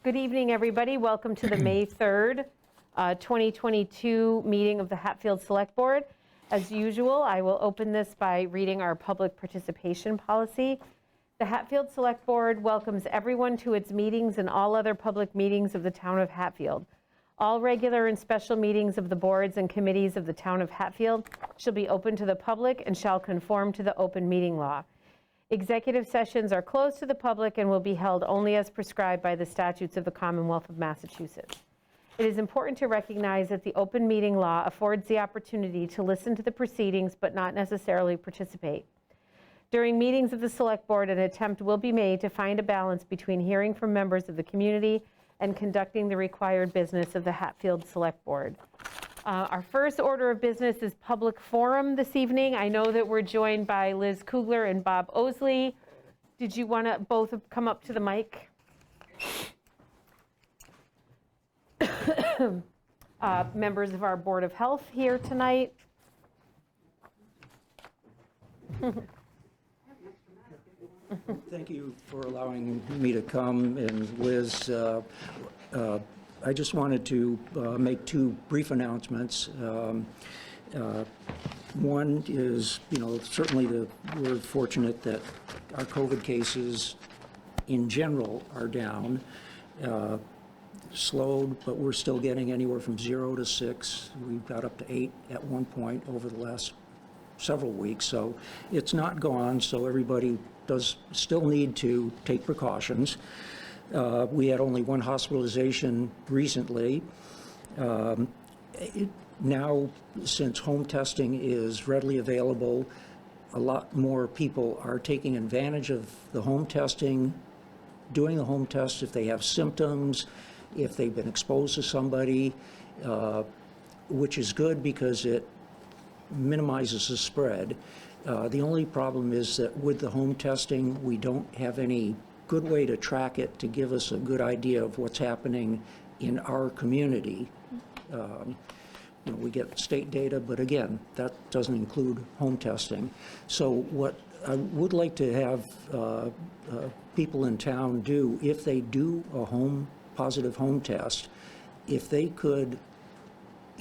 Good evening, everybody. Welcome to the May 3rd, 2022 meeting of the Hatfield Select Board. As usual, I will open this by reading our public participation policy. The Hatfield Select Board welcomes everyone to its meetings and all other public meetings of the town of Hatfield. All regular and special meetings of the boards and committees of the town of Hatfield shall be open to the public and shall conform to the open meeting law. Executive sessions are closed to the public and will be held only as prescribed by the statutes of the Commonwealth of Massachusetts. It is important to recognize that the open meeting law affords the opportunity to listen to the proceedings but not necessarily participate. During meetings of the Select Board, an attempt will be made to find a balance between hearing from members of the community and conducting the required business of the Hatfield Select Board. Our first order of business is public forum this evening. I know that we're joined by Liz Kugler and Bob Osley. Did you want to both come up to the mic? Members of our Board of Health here tonight. Thank you for allowing me to come, and Liz, I just wanted to make two brief announcements. One is, certainly we're fortunate that our COVID cases in general are down, slowed, but we're still getting anywhere from 0 to 6. We've got up to 8 at one point over the last several weeks, so it's not gone, so everybody does still need to take precautions. We had only one hospitalization recently. Now, since home testing is readily available, a lot more people are taking advantage of the home testing, doing the home test if they have symptoms, if they've been exposed to somebody, which is good because it minimizes the spread. The only problem is that with the home testing, we don't have any good way to track it to give us a good idea of what's happening in our community. We get state data, but again, that doesn't include home testing. So what I would like to have people in town do, if they do a positive home test, if they could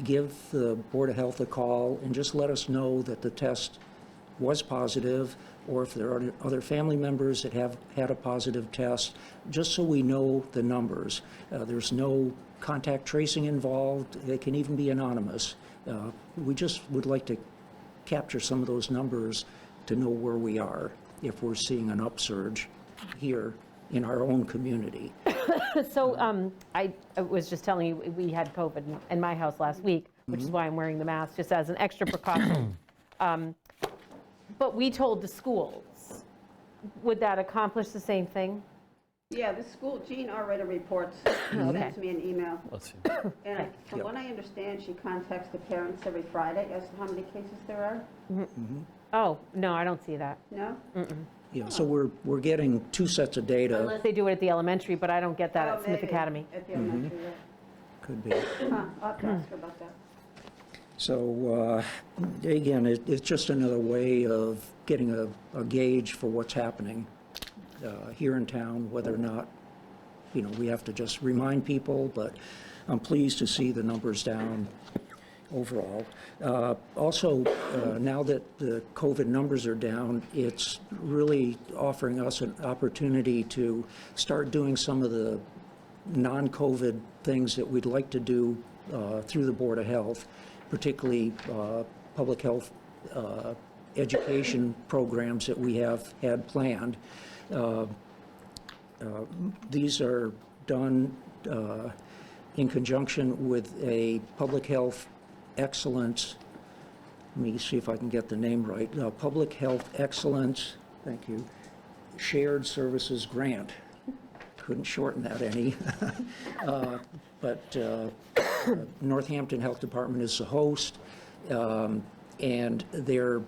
give the Board of Health a call and just let us know that the test was positive, or if there are other family members that have had a positive test, just so we know the numbers. There's no contact tracing involved. They can even be anonymous. We just would like to capture some of those numbers to know where we are if we're seeing an upsurge here in our own community. So I was just telling you, we had COVID in my house last week, which is why I'm wearing the mask, just as an extra precaution. But we told the schools. Would that accomplish the same thing? Yeah, the school, Jean already reports, sends me an email. Let's see. And from what I understand, she contacts the parents every Friday as to how many cases there are. Oh, no, I don't see that. No? Yeah, so we're getting two sets of data. Unless they do it at the elementary, but I don't get that at Smith Maybe Academy. At the elementary, Could be. I'll have to ask her about that. So again, it's just another way of getting a gauge for what's happening here in town, whether or not, we have to just remind people, but I'm pleased to see the numbers down overall. Also, now that the COVID numbers are down, it's really offering us an opportunity to start doing some of the non-COVID things that we'd like to do through the Board of Health, particularly public health education programs that we have had planned. These are done in conjunction with a public health excellence, let me see if I can get the name right, Public Health Excellence, thank you, Shared Services Grant. Couldn't shorten that any. But Northampton Health Department is the host, and their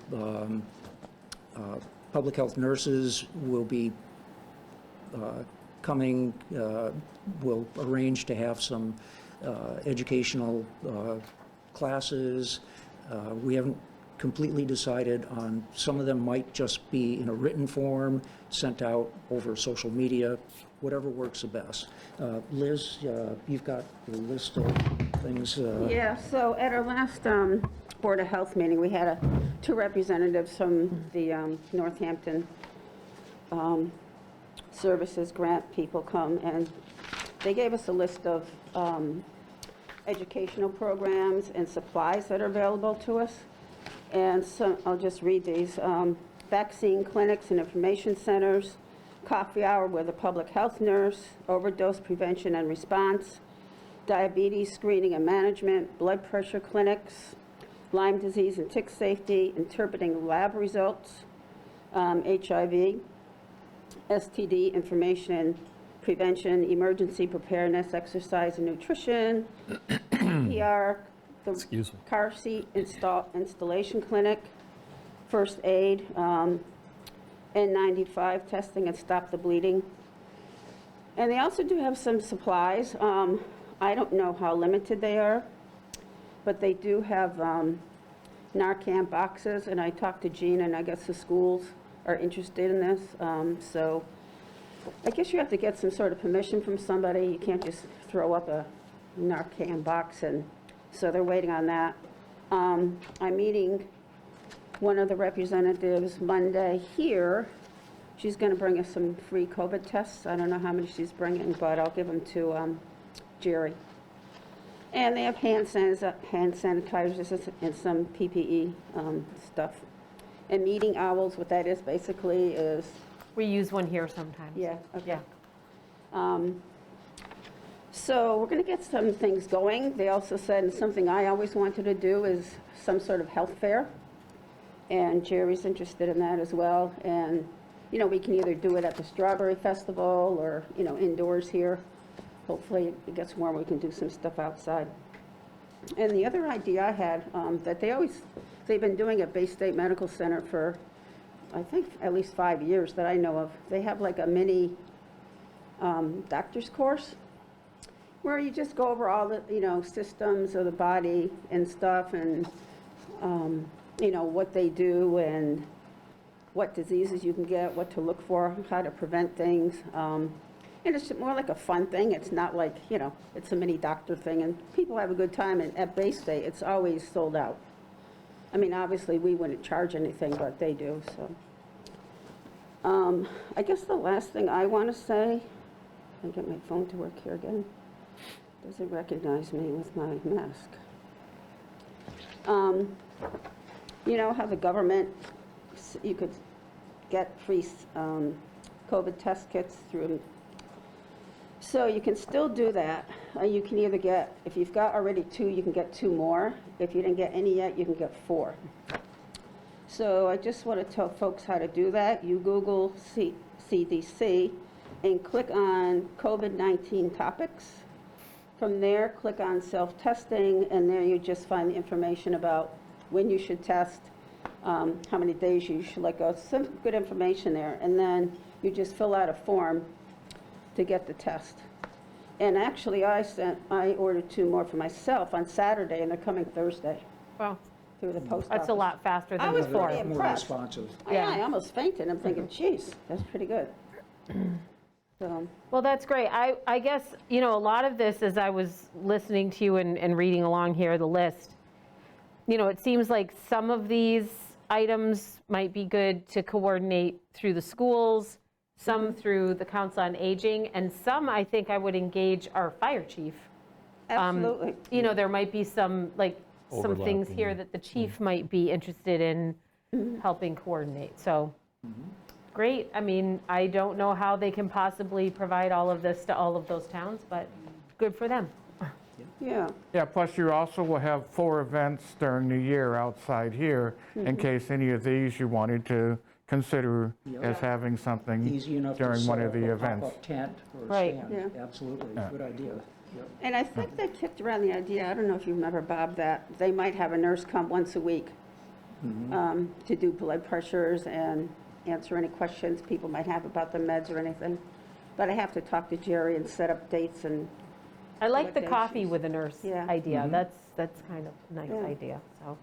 public health nurses will be coming, will arrange to have some educational classes. We haven't completely decided on. Some of them might just be in a written form, sent out over social media, whatever works the best. Liz, you've got a list of things. Yeah, so at our last Board of Health meeting, we had two representatives from the Northampton Services Grant people come, and they gave us a list of educational programs and supplies that are available to us. And so I'll just read these. Vaccine clinics and information centers, coffee hour with a public health nurse, overdose prevention and response, diabetes screening and management, blood pressure clinics, Lyme disease and tick safety, interpreting lab results, HIV, STD information prevention, emergency preparedness, exercise and nutrition, PR, the car seat installation clinic, first aid, N95 testing and stop the bleeding. And they also do have some supplies. I don't know how limited they are, but they do have Narcan boxes, and I talked to Jean, and I guess the schools are interested in this. So I guess you have to get some sort of permission from somebody. You can't just throw up a Narcan box, and so they're waiting on that. I'm meeting one of the representatives Monday here. She's going to bring us some free COVID tests. I don't know how many she's bringing, but I'll give them to Jerry. And they have hand sanitizers and some PPE stuff. And meeting owls, what that is basically is... We use one here sometimes. Yeah, okay. Yeah. So we're going to get some things going. They also said, and something I always wanted to do is some sort of health fair. And Jerry's interested in that as well. And, you know, we can either do it at the Strawberry Festival or, you know, indoors here. Hopefully it gets warm, we can do some stuff outside. And the other idea I had, that they've been doing at Bay State Medical Center for, I think, at least 5 years that I know of. They have like a mini doctor's course where you just go over all the, you know, systems of the body and stuff, and, you know, what they do and what diseases you can get, what to look for, how to prevent things. And it's more like a fun thing. It's not like, you know, it's a mini doctor thing, and people have a good time. And at Bay State, it's always sold out. I mean, obviously, we wouldn't charge anything, but they do, so. I guess the last thing I want to say, I'll get my phone to work here again. Doesn't recognize me with my mask. You know how the government, you could get free COVID test kits through. So you can still do that. You can either get, if you've got already 2, you can get 2 more. If you didn't get any yet, you can get 4. So I just want to tell folks how to do that. You Google CDC and click on COVID-19 topics. From there, click on self-testing, and there you just find the information about when you should test, how many days you should let go. Some good information there. And then you just fill out a form to get the test. And actually, I ordered 2 more for myself on Saturday, and they're coming Thursday Well, through the post office. that's a lot faster I than was before. pretty More impressed. responsive. Yeah, I almost fainted. I'm thinking, geez, that's pretty good. So, Well, that's great. I guess, you know, a lot of this, as I was listening to you and reading along here, the list, you know, it seems like some of these items might be good to coordinate through the schools, some through the Council on Aging, and some I think I would engage our fire chief. absolutely. You know, there might be some, like, some things here that the chief might be interested in helping coordinate. So, great. I mean, I don't know how they can possibly provide all of this to all of those towns, but good for them. Yeah, Yeah, plus you also will have 4 events during the year outside here, in case any of these you wanted to consider as having something Easy enough to during one set of up the a events. pop-up tent or a Right. stand. Absolutely, good idea. Yep. and I think they kicked around the idea, I don't know if you remember, Bob, that they might have a nurse come once a week to do blood pressures and answer any questions people might have about the meds or anything. But I have to talk to Jerry and set up dates and, I like the What coffee days? with a nurse Yeah. idea. That's kind of a nice Yeah. idea, so.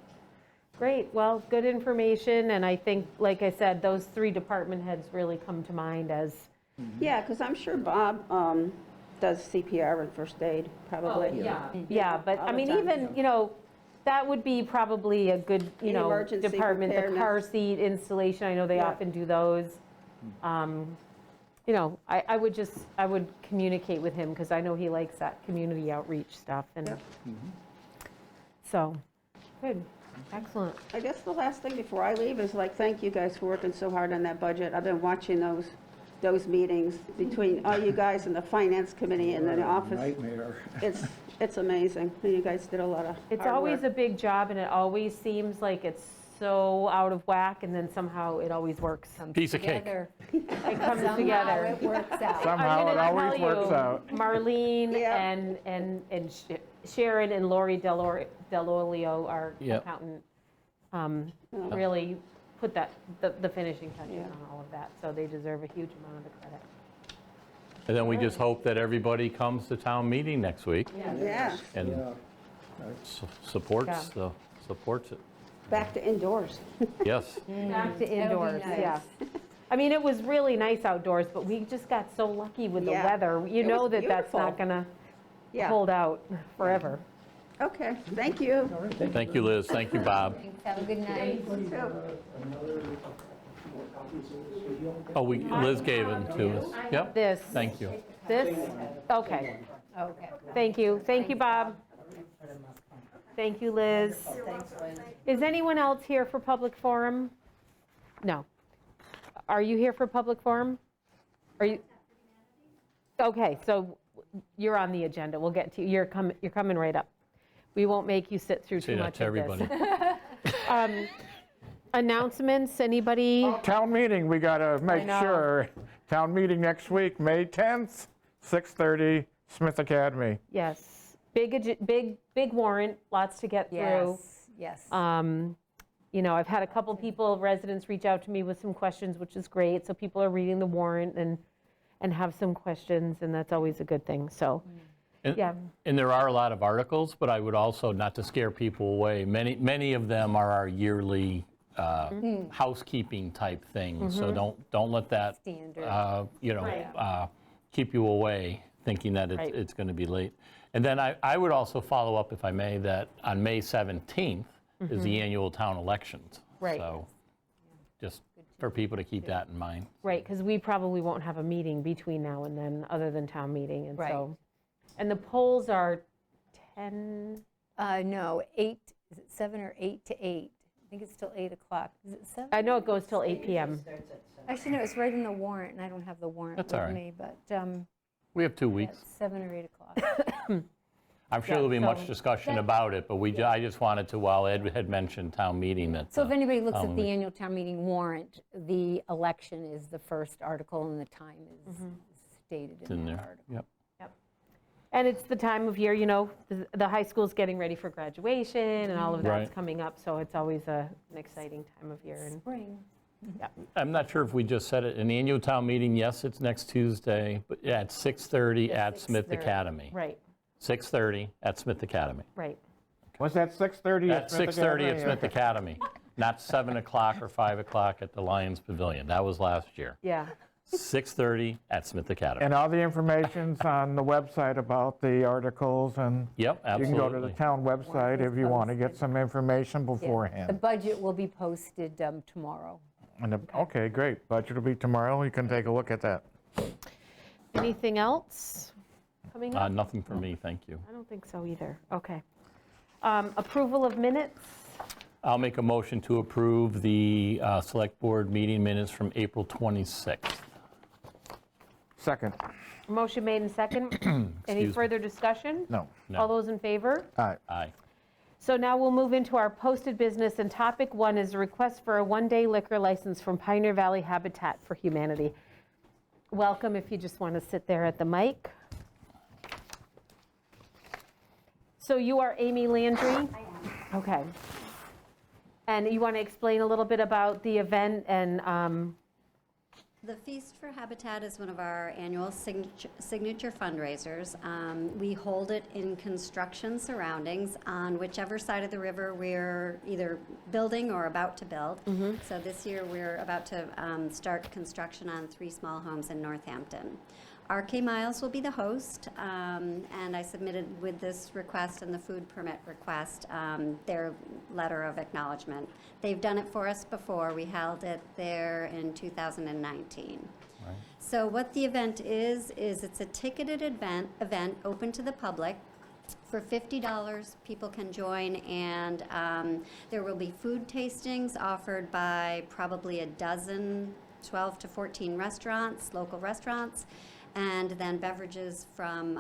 Great, well, good information, and I think, like I said, those 3 department heads really come to mind as, Yeah, because I'm sure Bob does CPR and first aid, probably. yeah, but, I mean, even, that would be probably a good, The emergency department, the car preparedness. seat installation, I know they Yeah. often do those. I would communicate with him, because I know he likes that community outreach stuff, and Yep. so, good, excellent. I guess the last thing before I leave is like, thank you guys for working so hard on that budget. I've been watching those meetings between all you guys and the finance committee and the office. Nightmare. It's amazing. You guys did a lot of It's hard always work. a big job, and it always seems like it's so out of whack, and then somehow it always works. Piece of cake. It comes Somehow together. it works out. Somehow it always works out. Marlene Yeah. and Sharon and Lori Delolio, our Yep. accountant, really put the finishing touches on all of that, so they deserve a huge amount of the credit. And then we just hope that everybody comes to town meeting next week Yeah, and Yeah. supports Yeah. supports it. back to indoors. Yes. Back to indoors, nice. yeah. I mean, it was really nice outdoors, but we just got so lucky with the Yeah. weather. You It know was that that's not beautiful. gonna Yeah, hold out forever. okay, thank you. Thank you, Liz. Thank you, Bob. Thanks, have a good night. Oh, Liz gave them to us. Yep. This. Thank you. This? Okay. Okay. Thank you. Thank you, Bob. Thank you, Liz. Is anyone else here for public forum? No. Are you here for public forum? Are you? Okay, so you're on the agenda. We'll get to you. You're coming right up. We won't make you sit through Say too that much to of this. everybody. Announcements, anybody? Town meeting, we gotta make know. sure. Town meeting next week, May 10th, 6:30, Smith Academy. Yes. Big warrant, lots to get through. Yes, yes. I've had a couple people, residents reach out to me with some questions, which is great. So people are reading the warrant and have some questions, and that's always a good thing. So, And- yeah. And there are a lot of articles, but I would also, not to scare people away, many of them are our yearly housekeeping type things. So don't let that Standard. keep you away thinking that Right. it's going to be late. And then I would also follow up, if I may, that on May 17th is the annual town elections. Right. So just for people to keep that in mind. Right, because we probably won't have a meeting between now and then, other than town meeting, and Right. so. And the polls are 10, No, 8, is it 7 or 8 to 8? I think it's till 8 o'clock. Is it 7? I know it goes till 8 PM. Actually, no, it's right in the warrant, and I don't have the warrant That's all with right. me, but We have 2 yeah, weeks. it's 7 or 8 o'clock. I'm sure Yeah, there'll be much so- discussion about it, but I just wanted to, while Ed had mentioned town meeting, that. So if anybody looks at town the meeting- annual town meeting warrant, the election is the first article, and the time is stated It's in in that there. article. Yep. And it's the time of year, the high school's getting ready for graduation, and all of that's Right. coming up, so it's always an exciting time of year. And Spring. I'm not sure if we just said it in the annual town meeting. Yes, it's next Tuesday, but yeah, at 6:30 at Smith 6:30. Academy. Right, 6:30 at Smith Academy. right. Was that 6:30 At 6:30 at Smith Okay. Academy, not 7 o'clock or 5 o'clock at the Lions Pavilion. That was last year. Yeah, 6:30 at Smith Academy. And all the information's on the website about the articles, and Yep, you can go to the absolutely. town website if you want to get some information Yeah. beforehand. The budget will be posted tomorrow. Okay, great. Budget will be tomorrow. You can take a look at that. anything else coming up? Nothing for me, thank you. I don't think so either, okay. Approval of minutes, I'll make a motion to approve the Select Board meeting minutes from April 26th. Second. motion made and second. Any Excuse me. further discussion? No. No. All those in favor? All right. Aye. So now we'll move into our posted business, and topic 1 is a request for a one-day liquor license from Pioneer Valley Habitat for Humanity. Welcome, if you just want to sit there at the mic. So you are Amy Landry? I am. Okay. And you want to explain a little bit about the event and The Feast for Habitat is one of our annual signature fundraisers. We hold it in construction surroundings on whichever side of the river we're either building or about to build. So this year, we're about to start construction on 3 small homes in Northampton. RK Miles will be the host, and I submitted with this request and the food permit request their letter of acknowledgement. They've done it for us before. We held it there in 2019. Right. So what the event is it's a ticketed event open to the public. For $50, people can join, and there will be food tastings offered by probably a dozen, 12 to 14 restaurants, local restaurants, and then beverages from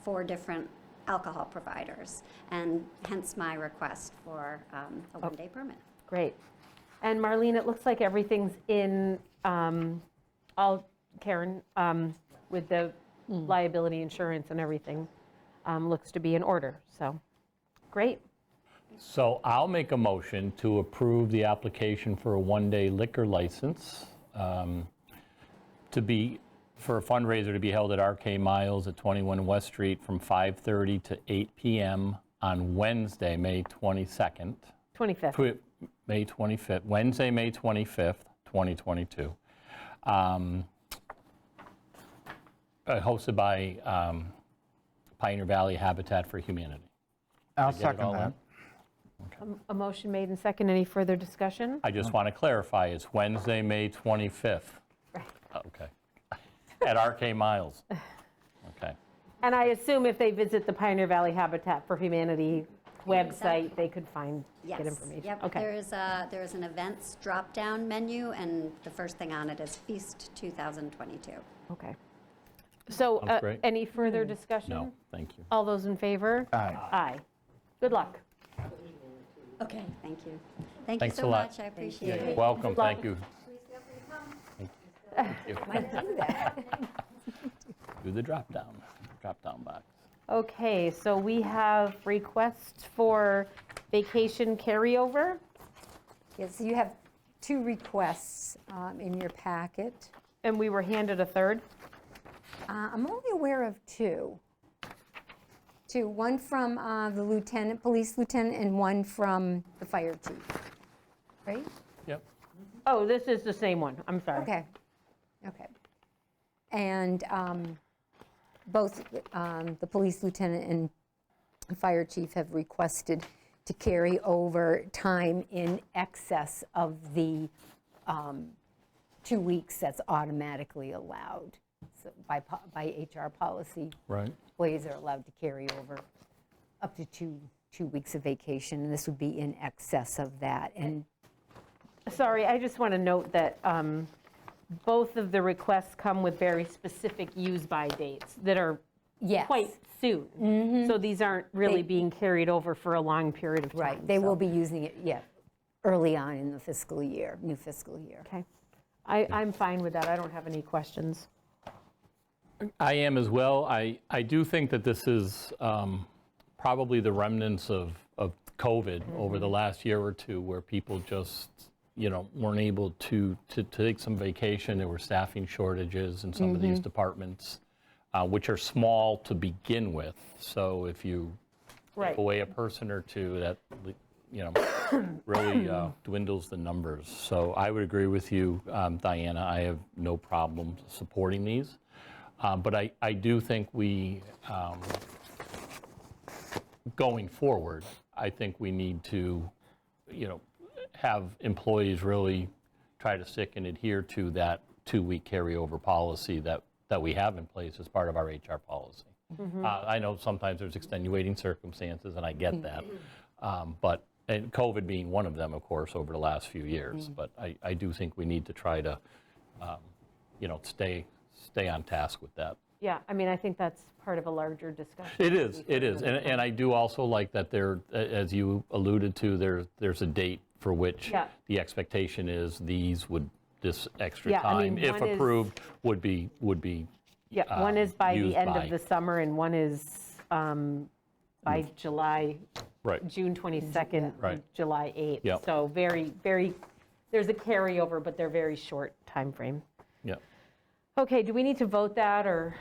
4 different alcohol providers, and hence my request for a one-day permit. Great. And Marlene, it looks like everything's in, Karen, with the liability insurance and everything, looks to be in order, so, great. So I'll make a motion to approve the application for a one-day liquor license for a fundraiser to be held at RK Miles at 21 West Street from 5:30 to 8 p.m. on Wednesday, May 22nd. 25th. May 25th, Wednesday, May 25th, 2022. Hosted by Pioneer Valley Habitat for Humanity. I'll Did I get it all second that. in? A motion made and second. Any further discussion? I just want to clarify, it's Wednesday, May 25th. Right. Okay. At RK Miles. Okay. And I assume if they visit the Pioneer Valley Habitat for Humanity website, they could get information. Yep. Okay. There is an events drop-down menu, and the first thing on it is Feast 2022. Okay. So, Sounds great. any further discussion? No, thank you. All those in favor? Aye. Aye. Good luck. Okay. Thank you. Thank Thanks you a so lot. much. I appreciate it. Welcome, Good luck. thank you. Do the drop-down box. Okay, so we have requests for vacation carryover. Yes, you have 2 requests in your packet. And we were handed a third. I'm only aware of 2. One from the police lieutenant, and one from the fire chief, right? Yep. Oh, this is the same one. I'm sorry. Okay. And both the police lieutenant and fire chief have requested to carry over time in excess of the 2 weeks that's automatically allowed. So by HR policy, Right. employees are allowed to carry over up to two weeks of vacation, and this would be in excess of that. And Sorry, I just want to note that both of the requests come with very specific use-by dates that are yes, quite soon. So these aren't really being carried over for a long period of time. right, they so- will be using it, early on in the fiscal year, new fiscal year. Okay. I'm fine with that. I don't have any questions. I am as well. I do think that this is probably the remnants of COVID over the last year or two, where people just, weren't able to take some vacation. There were staffing shortages in some of these departments, which are small to begin with. So if you Right. take away a person or two, that, really dwindles the numbers. So I would agree with you, Diana. I have no problem supporting these. But I do think we, going forward, I think we need to, have employees really try to stick and adhere to that 2-week carryover policy that we have in place as part of our HR policy. I know sometimes there's extenuating circumstances, and I get that. But, and COVID being one of them, of course, over the last few years. But I do think we need to try to, stay on task with that. Yeah, I think that's part of a larger discussion. It is. And I do also like that there, as you alluded to, there's a date for which Yeah. the expectation is this extra Yeah, time, if one is- approved, would be Yeah, one is by the used end by. of the summer, and one is by July, Right. June 22nd, Right. July 8th. Yep. So very, very, there's a carryover, but they're very short timeframe. Yeah. Okay, do we need to vote that, or?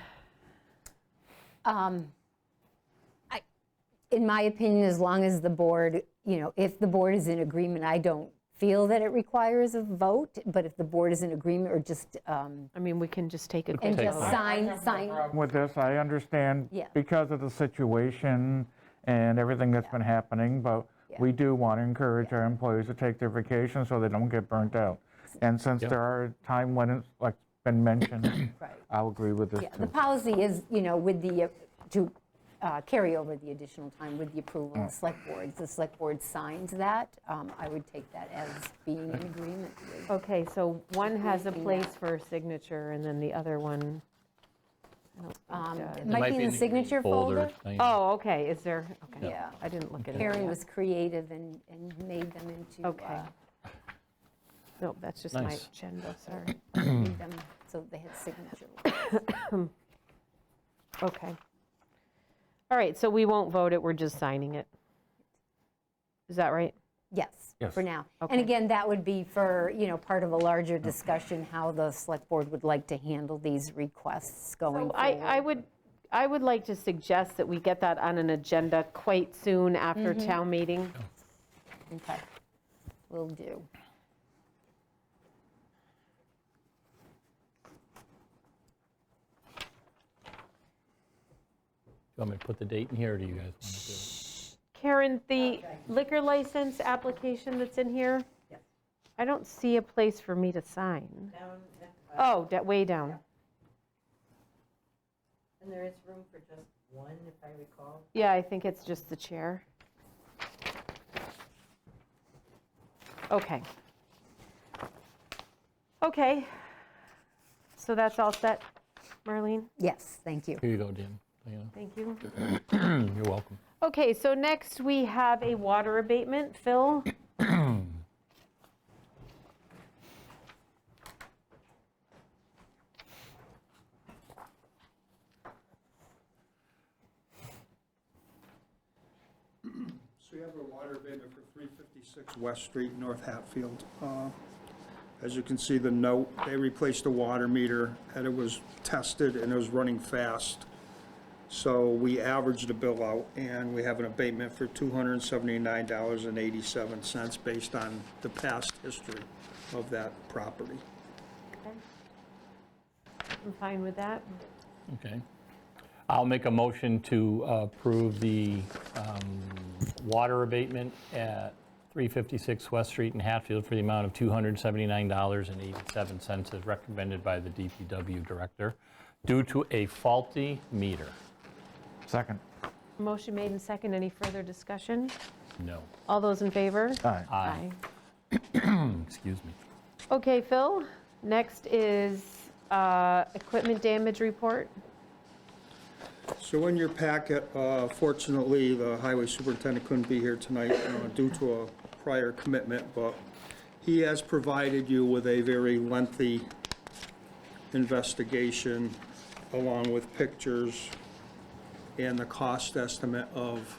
In my opinion, as long as the board, if the board is in agreement, I don't feel that it requires a vote, but if the board is in agreement or just, I mean, we can just take a quick and just vote. sign. With this, I understand Yeah. because of the situation and everything that's been happening, but we do want to encourage our employees to take their vacation so they don't get burnt out. And since there are time limits, like been mentioned, Right. I'll agree with this Yeah, the too. policy is, with the, to carry over the additional time with the approval of the select boards. The select board signs that. I would take that as being in agreement with. Okay, so one has a place for signature, and then the other one, I don't think It does. might be in the green signature folder. Diane. Oh, okay, is there, okay. Yeah. I didn't look at it. Karen yet. was creative and made them into, Okay. No, that's just my Nice. agenda, sorry. made them so they had signature. Okay. All right, so we won't vote it, we're just signing it. Is that right? Yes, Yes. for now. Okay. And again, that would be for, part of a larger discussion, how the select board would like to handle these requests going So forward. I would like to suggest that we get that on an agenda quite soon after town meeting. Okay, will do. You want me to put the date in here, or do you guys want to do it? Karen, the liquor license application that's in here, I don't see a place for me to sign. Oh, way down. And there is room for just one, if I recall. Yeah, I think it's just the chair. Okay. Okay. So that's all set, Marlene? Yes, thank you. Here you go, Dan. Diana. Thank you. You're welcome. Okay, so next we have a water abatement. Phil? So you have a water abatement for 356 West Street, North Hatfield. As you can see, the note, they replaced the water meter, and it was tested, and it was running fast. So we averaged the bill out, and we have an abatement for $279.87 based on the past history of that property. I'm fine with that. Okay. I'll make a motion to approve the water abatement at 356 West Street in Hatfield for the amount of $279.87 as recommended by the DPW director due to a faulty meter. Second. Motion made and second. Any further discussion? No. All those in favor? Aye. Aye. Excuse me. Okay, Phil, next is equipment damage report. So in your packet, fortunately, the highway superintendent couldn't be here tonight due to a prior commitment, but he has provided you with a very lengthy investigation along with pictures and the cost estimate of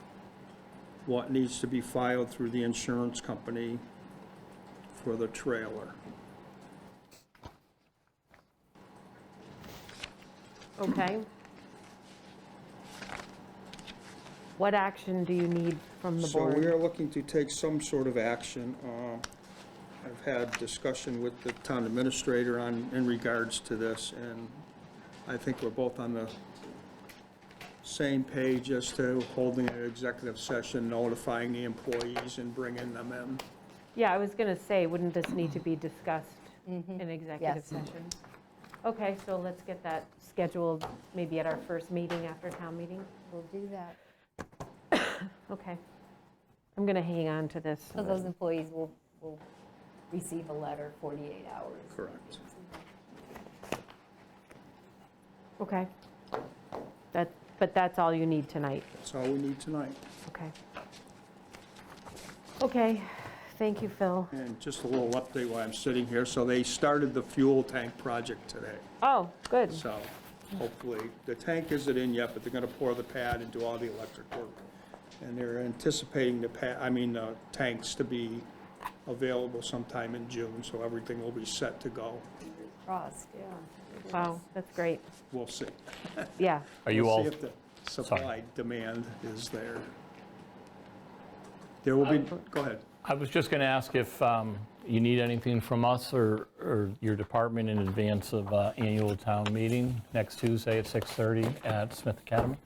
what needs to be filed through the insurance company for the trailer. Okay. What action do you need from the So we board? are looking to take some sort of action. I've had discussion with the town administrator in regards to this, and I think we're both on the same page as to holding an executive session, notifying the employees and bringing them in. Yeah, I was going to say, wouldn't this need to be discussed in executive Yes. session? Okay, so let's get that scheduled maybe at our first meeting after town meeting. We'll do that. Okay. I'm going to hang on to this. So those employees will receive a letter 48 hours. Correct. Okay. But that's all you need tonight. That's all we need tonight. Okay. Okay, thank you, Phil. And just a little update while I'm sitting here. So they started the fuel tank project today. Oh, good. So hopefully, the tank isn't in yet, but they're gonna pour the pad and do all the electric work. And they're anticipating the tanks to be available sometime in June, so everything will be set to go. Frost, yeah. Wow, that's great. We'll see. Yeah, Are you We'll all, see if the supply demand is there. There will be, go ahead. I was just going to ask if you need anything from us or your department in advance of annual town meeting next Tuesday at 6:30 at Smith Academy?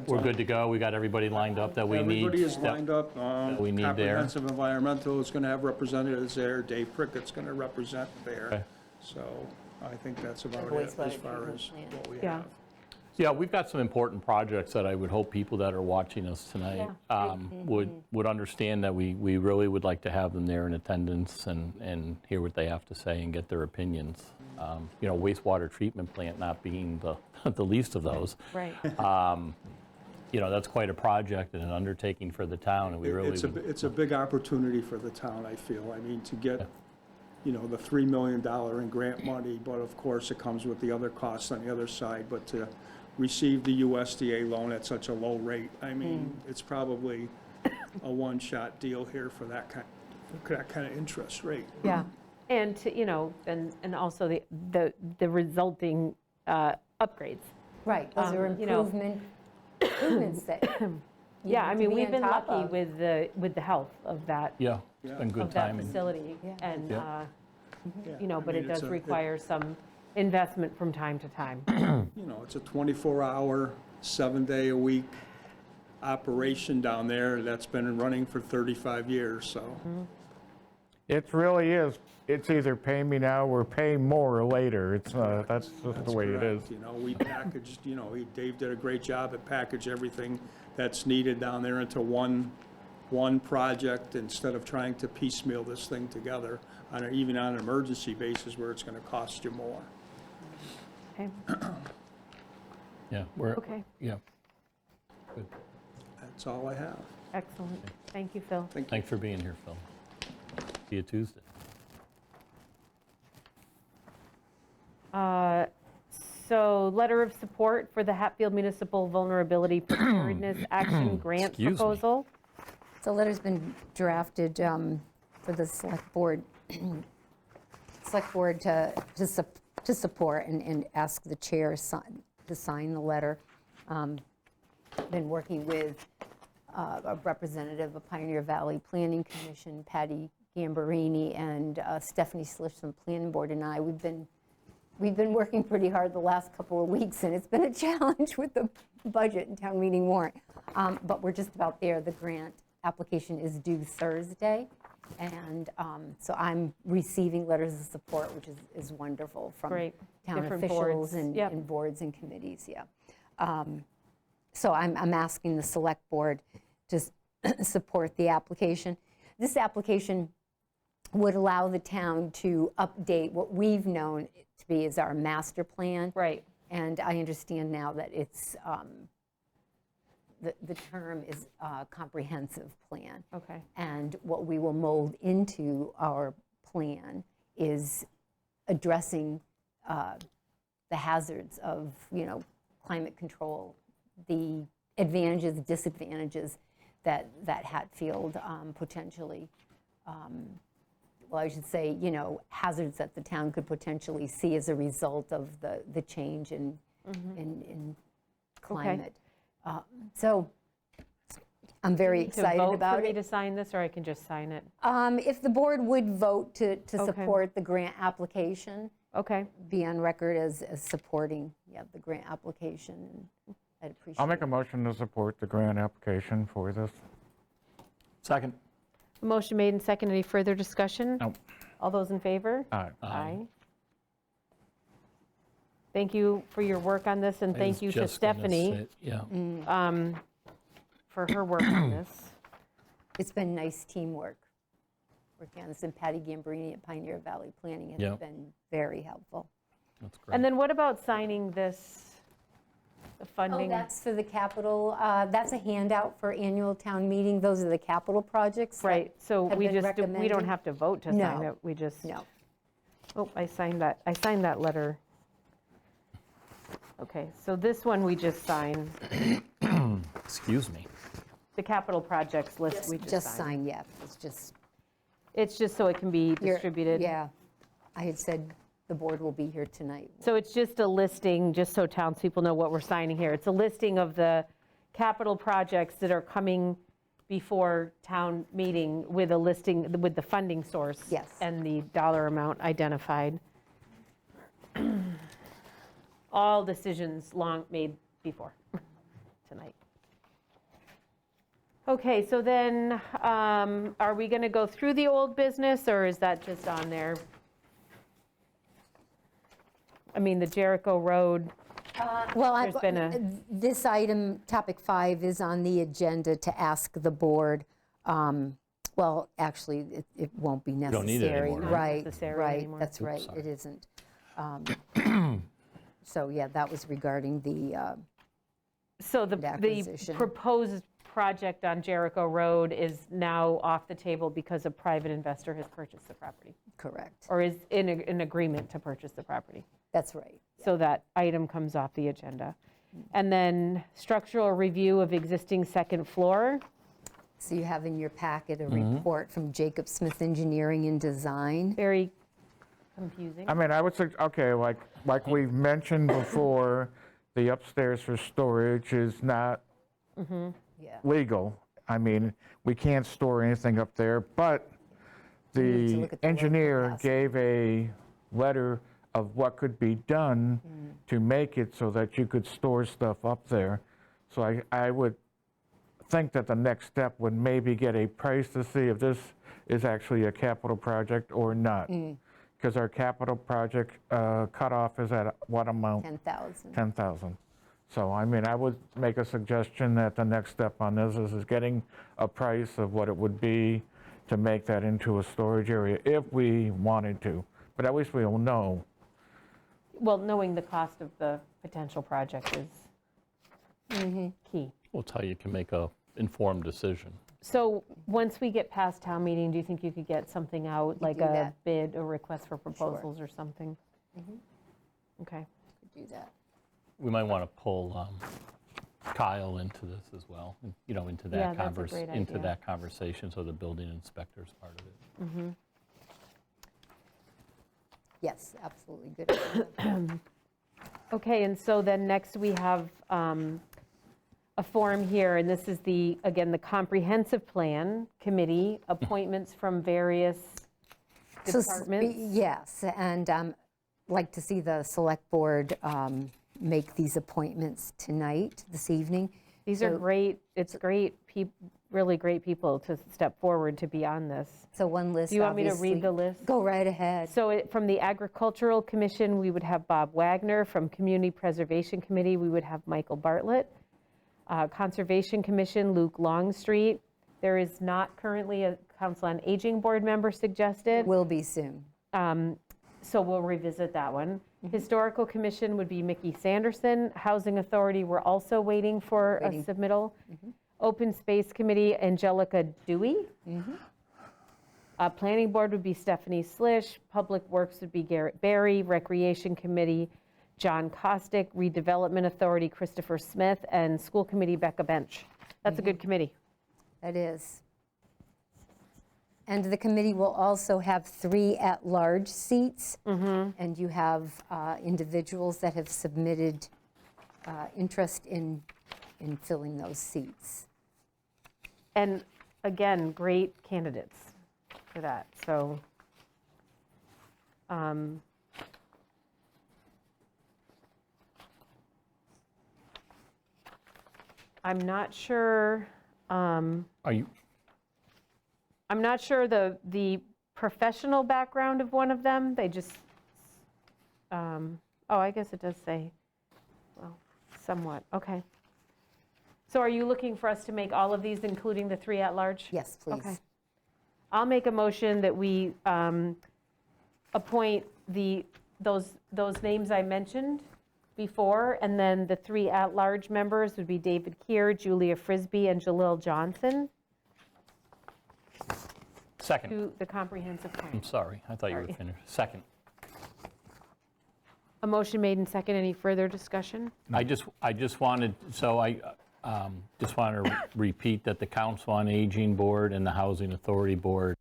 We're good to go, we got everybody lined up that we need. Everybody is lined up. we need there. Comprehensive Environmental is going to have representatives there. Dave Prickett's going to represent there. Okay. So I think that's about The it as wastewater far treatment as plant. what we Yeah. have. Yeah, we've got some important projects that I would hope people that are watching us tonight would understand that we really would like to have them there in attendance and hear what they have to say and get their opinions. Wastewater treatment plant not being the least of those. right. That's quite a project and an undertaking for the town, and we really It's a big opportunity for the town, I feel. I mean, to get, the $3 million in grant money, but of course it comes with the other costs on the other side. But to receive the USDA loan at such a low rate, I mean, it's probably a one-shot deal here for that kind of interest rate. Yeah, and and also the resulting upgrades. Right, those are improvements that you Yeah, I need to mean, be we've on been top lucky of. with the health of that, Yeah, it's been good of that timing. facility. Yeah. And, Yeah. but I it mean, does require some investment from time to time. It's a 24-hour, 7-day-a-week operation down there that's been running for 35 years, so. It really is. It's either pay me now or pay more later. It's, that's just the way it is. Correct. We packaged, Dave did a great job at package everything that's needed down there into one project instead of trying to piecemeal this thing together even on an emergency basis where it's going to cost you more. Okay, Yeah, okay, yeah. Good. That's all I have. excellent. Thank you, Phil. Thanks for being here, Phil. See you Tuesday. So letter of support for the Hatfield Municipal Vulnerability Preparedness Action Grant Excuse me. proposal. So letter's been drafted for the select board to support and ask the chair to sign the letter. Been working with a representative of Pioneer Valley Planning Commission, Patty Gambarini, and Stephanie Slish from Planning Board, and I. We've been working pretty hard the last couple of weeks, and it's been a challenge with the budget and town meeting warrant. But we're just about there. The grant application is due Thursday, and so I'm receiving letters of support, which is wonderful from Great. town Different officials boards. and Yep. and boards and committees, yeah. So I'm asking the select board to support the application. This application would allow the town to update what we've known to be as our master plan. Right. And I understand now that it's, the term is comprehensive plan. Okay. And what we will mold into our plan is addressing the hazards of, climate control, the advantages, disadvantages that Hatfield potentially, well, I should say, hazards that the town could potentially see as a result of the change in climate. So I'm very excited To vote about for me it. to sign this, or I can just sign it? If the board would vote to support the grant application, Okay, be on record as supporting, the grant application, and I'd appreciate it. I'll make a motion to support the grant application for this. Second. motion made and second. Any further discussion? No. All those in favor? Aye. Aye. Thank you for your work on this, and thank you to Stephanie Yeah. for her work on this. It's been nice teamwork working on this, and Patty Gambarini at Pioneer Valley Planning Yeah. has been very helpful. That's great. And then what about signing this, the Oh, funding? that's for the capital, that's a handout for annual town meeting. Those are the capital projects. that Right, so have we been just, we don't recommended. have to vote to sign No. it, we just. No. Oh, I signed that letter. Okay, so this one we just signed, Excuse me. the capital projects list we just Just signed. sign, yeah, it's just. It's just so it can be your- distributed. Yeah, I had said the board will be here tonight. So it's just a listing, just so townspeople know what we're signing here. It's a listing of the capital projects that are coming before town meeting with a listing, with the funding source. Yes. And the dollar amount identified. All decisions long made before tonight. Okay, so then are we going to go through the old business, or is that just on there? I mean, the Jericho Road, Well, There's been a- this item, topic 5, is on the agenda to ask the board, well, actually, it won't be necessary. don't need it anymore, right? Not necessary Right, anymore. that's right, sorry. it isn't. So, yeah, that was regarding the, so the acquisition. proposed project on Jericho Road is now off the table because a private investor has purchased the property, correct, or is in an agreement to purchase the property. that's right. So that item comes off the agenda. And then structural review of existing second floor. So you have in your packet a report from Jacob Smith Engineering and Design. Very confusing. I mean, I would say, okay, like we've mentioned before, the upstairs for storage is not Yeah. legal. I mean, we can't store anything up there, but need to the look at the load engineer capacity. gave a letter of what could be done to make it so that you could store stuff up there. So I would think that the next step would maybe get a price to see if this is actually a capital project or not. Because our capital project cutoff is at what amount? 10,000. 10,000. So, I mean, I would make a suggestion that the next step on this is getting a price of what it would be to make that into a storage area if we wanted to. But at least we'll know. Well, knowing the cost of the potential project is key. Well, it's how you can make a informed decision. So once we get past town meeting, do you think you could get something out, like do a that. bid, a request for proposals or something? Okay. Do that. We might want to pull Kyle into this as well, you know, into Yeah, that that's a great into idea. that conversation, so the building inspector's part of it. Yes, absolutely, good idea. Okay, and so then next we have a form here, and this is again, the comprehensive plan committee, appointments from various So, departments. Yes, and like to see the select board make these appointments tonight, this evening. These are So- great, it's great, really great people to step forward to be on this. So one list, Do you want me to obviously- read the list? Go right ahead. So from the Agricultural Commission, we would have Bob Wagner. From Community Preservation Committee, we would have Michael Bartlett. Conservation Commission, Luke Longstreet. There is not currently a Council on Aging Board member suggested, Will be soon. so we'll revisit that one. Historical Commission would be Mickey Sanderson. Housing Authority, we're also waiting for a submittal. Open Space Committee, Angelica Dewey. Planning Board would be Stephanie Slish. Public Works would be Garrett Berry. Recreation Committee, John Costick. Redevelopment Authority, Christopher Smith. And School Committee, Becca Bench. That's a good committee. That is. And the committee will also have 3 at-large seats. And you have individuals that have submitted interest in filling those seats. And again, great candidates for that, so. I'm not sure, Are you, I'm not sure the professional background of one of them, they just, oh, I guess it does say, well, somewhat, okay. So are you looking for us to make all of these, including the 3 at-large? Yes, please. Okay. I'll make a motion that we appoint those names I mentioned before, and then the 3 at-large members would be David Keir, Julia Frisbee, and Jalil Johnson second? to the comprehensive plan. I'm sorry, I thought you were Sorry. finished. Second. A motion made and second. Any further discussion? I just wanted, so I just want to repeat that the Council on Aging Board and the Housing Authority Board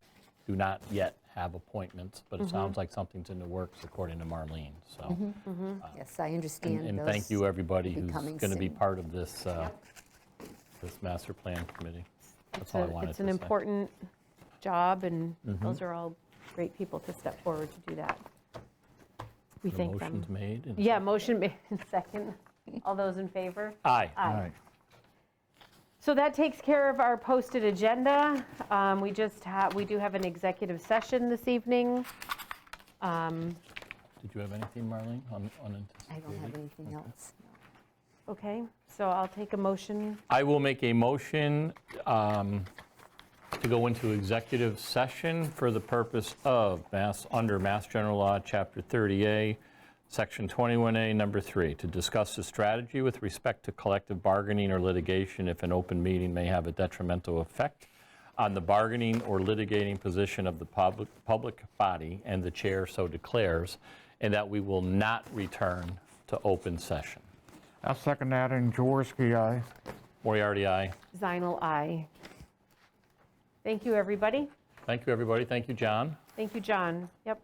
do not yet have appointments, but it sounds like something's in the works according to Marlene, so. Yes, I understand And those. thank you, everybody will be who's coming going to be soon. part of this, this master plan committee. That's all I wanted to It's say. an important job, and those are all great people to step forward to do that. We The thank them. motion's made. and- Yeah, motion made and second. All those in favor? Aye. All right. So that takes care of our posted agenda. We do have an executive session this evening. Did you have anything, Marlene, on I don't have anything else. Okay, so I'll take a motion. I will make a motion to go into executive session for the purpose of under Mass General Law, Chapter 30A, Section 21A, Number 3, to discuss the strategy with respect to collective bargaining or litigation if an open meeting may have a detrimental effect on the bargaining or litigating position of the public body, and the chair so declares, and that we will not return to open session. I'll second that, and Jaworski, aye. Moriarty, aye. Szynal, aye. Thank you, everybody. Thank you, everybody. Thank you, John. Thank you, John. Yep.